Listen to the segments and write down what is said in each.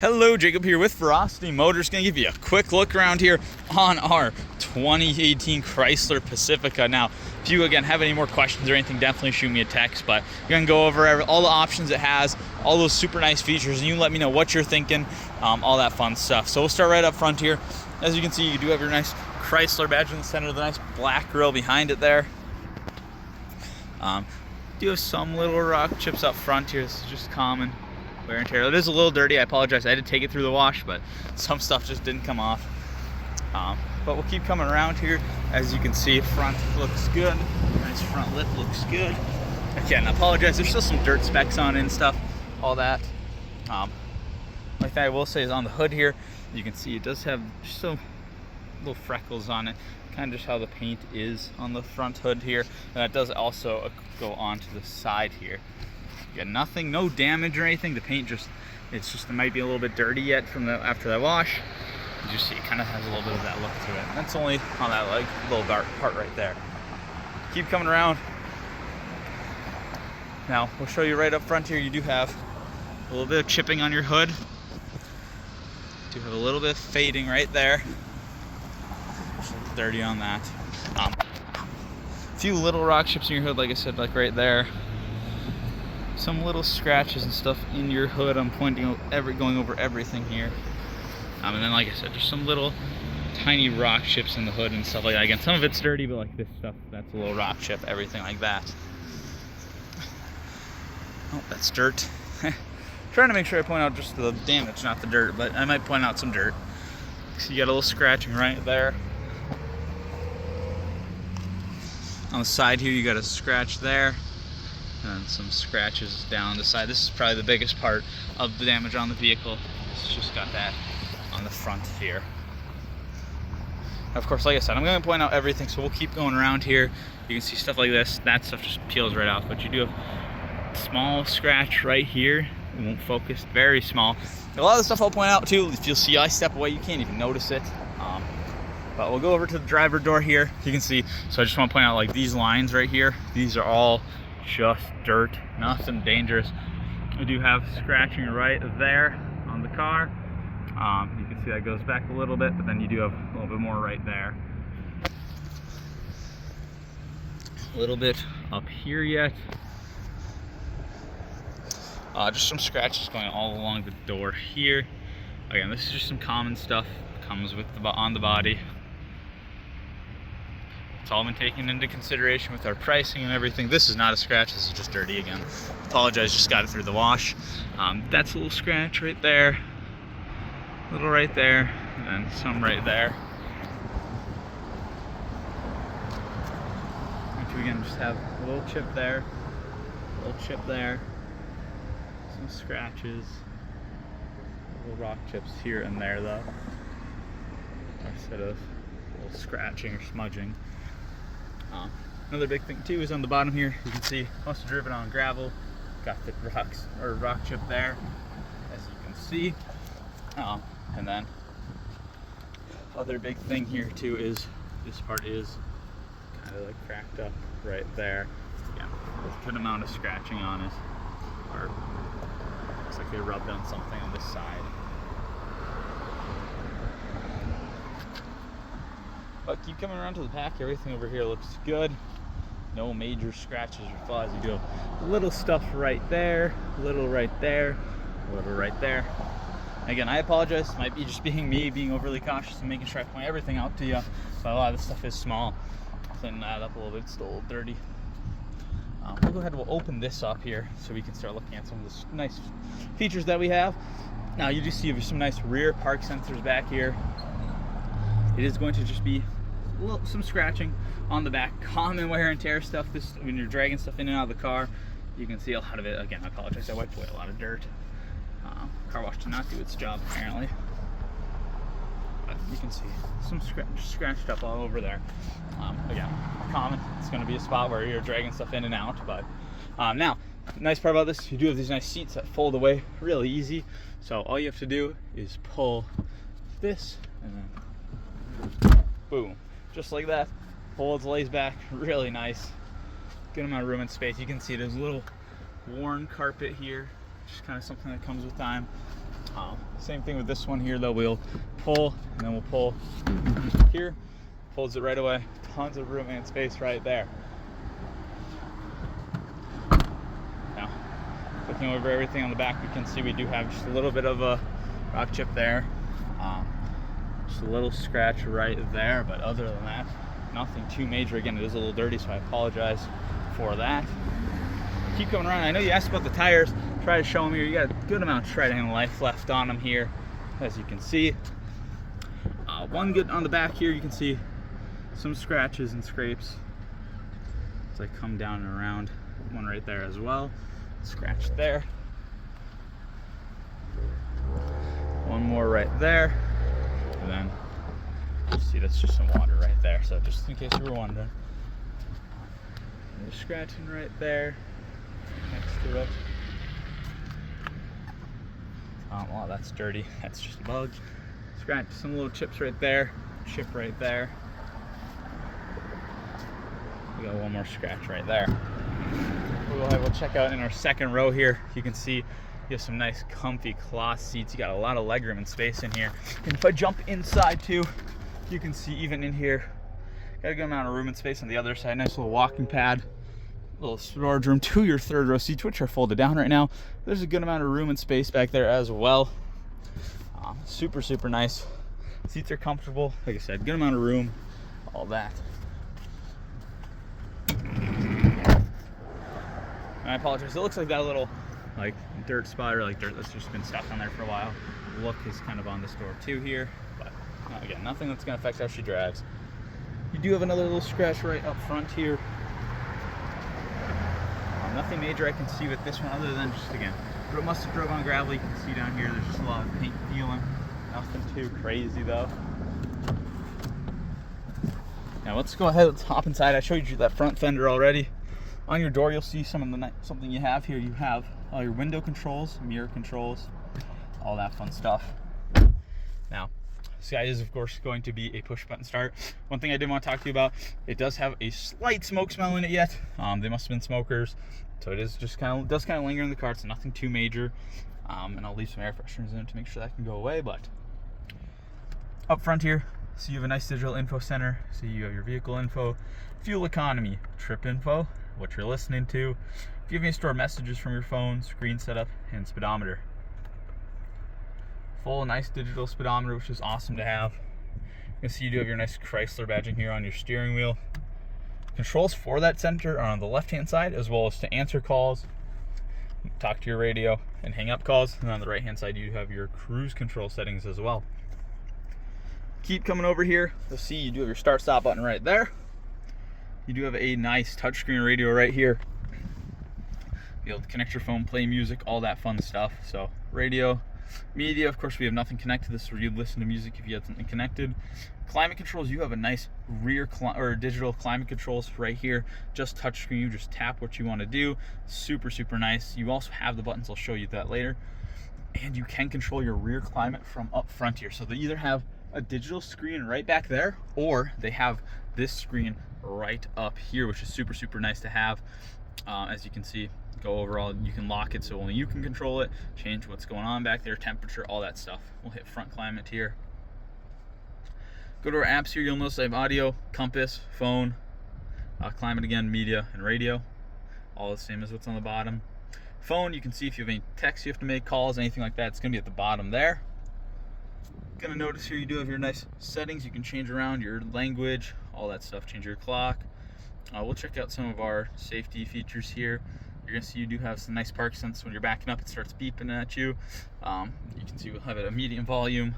Hello, Jacob here with Verocity Motors. Gonna give you a quick look around here on our 2018 Chrysler Pacifica. Now, if you again have any more questions or anything, definitely shoot me a text. But you're gonna go over all the options it has, all those super nice features, and you let me know what you're thinking, all that fun stuff. So we'll start right up front here. As you can see, you do have your nice Chrysler badge in the center, the nice black grille behind it there. Do have some little rock chips up front here. This is just common wear and tear. It is a little dirty. I apologize. I had to take it through the wash, but some stuff just didn't come off. But we'll keep coming around here. As you can see, front looks good. Nice front lip looks good. Again, I apologize. There's still some dirt specks on it and stuff, all that. One thing I will say is on the hood here, you can see it does have just some little freckles on it. Kind of just how the paint is on the front hood here. And that does also go onto the side here. Got nothing, no damage or anything. The paint it might be a little bit dirty yet from after that wash. You just see it kind of has a little bit of that look to it. That's only on that like little dark part right there. Keep coming around. Now we'll show you right up front here. You do have a little bit of chipping on your hood. You do have a little bit of fading right there. Just a little dirty on that. A few little rock chips in your hood, like I said, like right there. Some little scratches and stuff in your hood. I'm going over everything here. And then, like I said, there's some little tiny rock chips in the hood and stuff like that. Again, some of it's dirty, but like this stuff, that's a little rock chip, everything like that. Oh, that's dirt. Trying to make sure I point out just the damage, not the dirt, but I might point out some dirt. So you got a little scratching right there. On the side here, you got a scratch there. And some scratches down the side. This is probably the biggest part of the damage on the vehicle. It's just got that on the front here. Of course, like I said, I'm going to point out everything, so we'll keep going around here. You can see stuff like this. That stuff just peels right off, but you do have a small scratch right here. It won't focus, very small. A lot of the stuff I'll point out too, if you'll see I step away, you can't even notice it. But we'll go over to the driver door here. You can see, so I just want to point out like these lines right here. These are all just dirt, nothing dangerous. We do have scratching right there on the car. You can see that goes back a little bit, but then you do have a little bit more right there. A little bit up here yet. Just some scratches going all along the door here. Again, this is just some common stuff that comes with on the body. It's all been taken into consideration with our pricing and everything. This is not a scratch, this is just dirty again. Apologize, just got it through the wash. That's a little scratch right there, a little right there, and then some right there. And again, just have a little chip there, a little chip there, some scratches, little rock chips here and there though, instead of a little scratching or smudging. Another big thing too is on the bottom here, you can see must have driven on gravel. Got the rock chip there, as you can see. And then other big thing here too is this part is kind of like cracked up right there. Yeah, there's a good amount of scratching on it, or looks like they rubbed on something on this side. But keep coming around to the back. Everything over here looks good. No major scratches or flaws. You do have little stuff right there, little right there, little right there. Again, I apologize. It might be just being me, being overly cautious and making sure I point everything out to you. But a lot of this stuff is small. Cleaning that up a little bit. It's still a little dirty. We'll go ahead and we'll open this up here so we can start looking at some of the nice features that we have. Now you do see there's some nice rear park sensors back here. It is going to just be some scratching on the back, common wear and tear stuff. This when you're dragging stuff in and out of the car, you can see a lot of it. Again, I apologize, I wiped away a lot of dirt. Car wash did not do its job apparently, but you can see some scratched up all over there. Again, common. It's going to be a spot where you're dragging stuff in and out. But now, the nice part about this, you do have these nice seats that fold away really easy. So all you have to do is pull this and then boom, just like that. Folds, lays back, really nice. Good amount of room and space. You can see there's a little worn carpet here, just kind of something that comes with time. Same thing with this one here though. We'll pull and then we'll pull here, pulls it right away. Tons of room and space right there. Now, looking over everything on the back, we can see we do have just a little bit of a rock chip there. Just a little scratch right there, but other than that, nothing too major. Again, it is a little dirty, so I apologize for that. Keep coming around. I know you asked about the tires. Try to show them here. You got a good amount of treading life left on them here, as you can see. One good on the back here, you can see some scratches and scrapes as I come down and around. One right there as well. Scratch there. One more right there. And then, you see that's just some water right there. So just in case you were wondering. There's scratching right there next to it. Well, that's dirty. That's just a bug. Scratch some little chips right there. Chip right there. We got one more scratch right there. We'll check out in our second row here. You can see you have some nice comfy cloth seats. You got a lot of legroom and space in here. And if I jump inside too, you can see even in here, got a good amount of room and space on the other side. Nice little walking pad, little storage room to your third row seats, which are folded down right now. There's a good amount of room and space back there as well. Super, super nice. Seats are comfortable. Like I said, good amount of room, all that. I apologize. It looks like that little like dirt spot or like dirt that's just been stuck on there for a while. Look is kind of on this door too here, but again, nothing that's going to affect how she drives. You do have another little scratch right up front here. Nothing major I can see with this one other than just, again, it must have drove on gravel. You can see down here there's just a lot of paint peeling. Nothing too crazy though. Now let's go ahead, let's hop inside. I showed you that front fender already. On your door you'll see something you have here. You have all your window controls, mirror controls, all that fun stuff. Now, this guy is of course going to be a push button start. One thing I did want to talk to you about, it does have a slight smoke smell in it yet. They must have been smokers, so it is just does kind of linger in the car. It's nothing too major, and I'll leave some air fresheners in it to make sure that can go away. But up front here, so you have a nice digital info center. So you have your vehicle info, fuel economy, trip info, what you're listening to, if you have any stored messages from your phone, screen setup, and speedometer. Full nice digital speedometer, which is awesome to have. You can see you do have your nice Chrysler badging here on your steering wheel. Controls for that center are on the left hand side, as well as to answer calls, talk to your radio, and hang up calls. And on the right hand side you have your cruise control settings as well. Keep coming over here, you'll see you do have your start stop button right there. You do have a nice touchscreen radio right here. Be able to connect your phone, play music, all that fun stuff. So radio, media, of course we have nothing connected. This is where you listen to music if you have something connected. Climate controls, you have a nice rear or digital climate controls right here. Just touchscreen, you just tap what you want to do. Super, super nice. You also have the buttons, I'll show you that later. And you can control your rear climate from up front here. So they either have a digital screen right back there, or they have this screen right up here, which is super, super nice to have. As you can see, go overall, you can lock it so only you can control it, change what's going on back there, temperature, all that stuff. We'll hit front climate here. Go to our apps here, you'll notice I have audio, compass, phone, climate again, media, and radio. All the same as what's on the bottom. Phone, you can see if you have any texts you have to make, calls, anything like that, it's going to be at the bottom there. Gonna notice here you do have your nice settings. You can change around your language, all that stuff, change your clock. We'll check out some of our safety features here. You're gonna see you do have some nice park sense. When you're backing up, it starts beeping at you. You can see we'll have it at medium volume.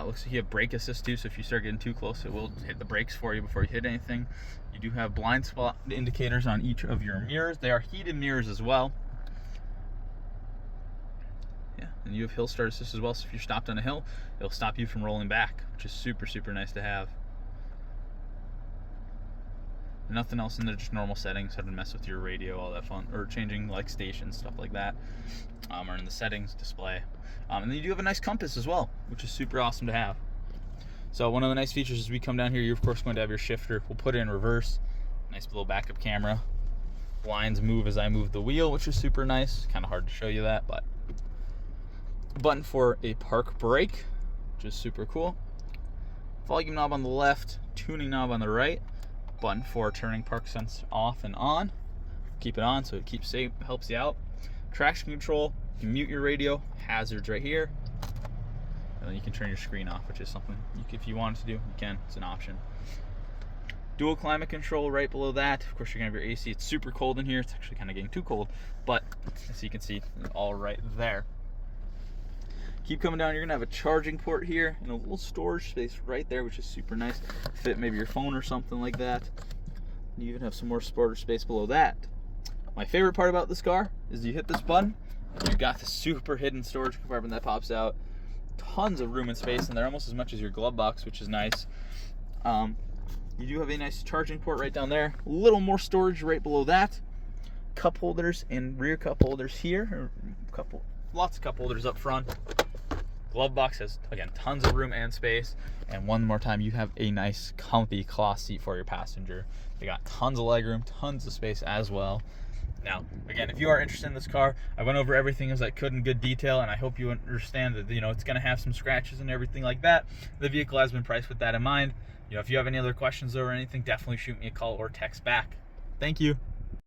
Looks like you have brake assist too, so if you start getting too close, it will hit the brakes for you before you hit anything. You do have blind spot indicators on each of your mirrors. They are heated mirrors as well. Yeah, and you have hill start assist as well, so if you're stopped on a hill, it'll stop you from rolling back, which is super, super nice to have. And nothing else in there, just normal settings, how to mess with your radio, all that fun, or changing like stations, stuff like that, or in the settings display. And then you do have a nice compass as well, which is super awesome to have. So one of the nice features is we come down here, you're of course going to have your shifter. We'll put it in reverse, nice little backup camera. Lines move as I move the wheel, which is super nice. Kind of hard to show you that, but Button for a park brake, which is super cool. Volume knob on the left, tuning knob on the right. Button for turning park sense off and on. Keep it on so it keeps safe, helps you out. Traction control, you can mute your radio, hazards right here. And then you can turn your screen off, which is something if you wanted to do, you can, it's an option. Dual climate control right below that. Of course, you're gonna have your AC. It's super cold in here. It's actually kind of getting too cold, but as you can see, it's all right there. Keep coming down, you're gonna have a charging port here and a little storage space right there, which is super nice. Fit maybe your phone or something like that. You even have some more storage space below that. My favorite part about this car is you hit this button, and you've got this super hidden storage compartment that pops out. Tons of room and space in there, almost as much as your glove box, which is nice. You do have a nice charging port right down there. A little more storage right below that. Cup holders and rear cup holders here. Lots of cup holders up front. Glove box has, again, tons of room and space. And one more time, you have a nice, comfy cloth seat for your passenger. They got tons of legroom, tons of space as well. Now, again, if you are interested in this car, I went over everything as I could in good detail, and I hope you understand that, it's going to have some scratches and everything like that. The vehicle has been priced with that in mind. If you have any other questions or anything, definitely shoot me a call or text back. Thank you.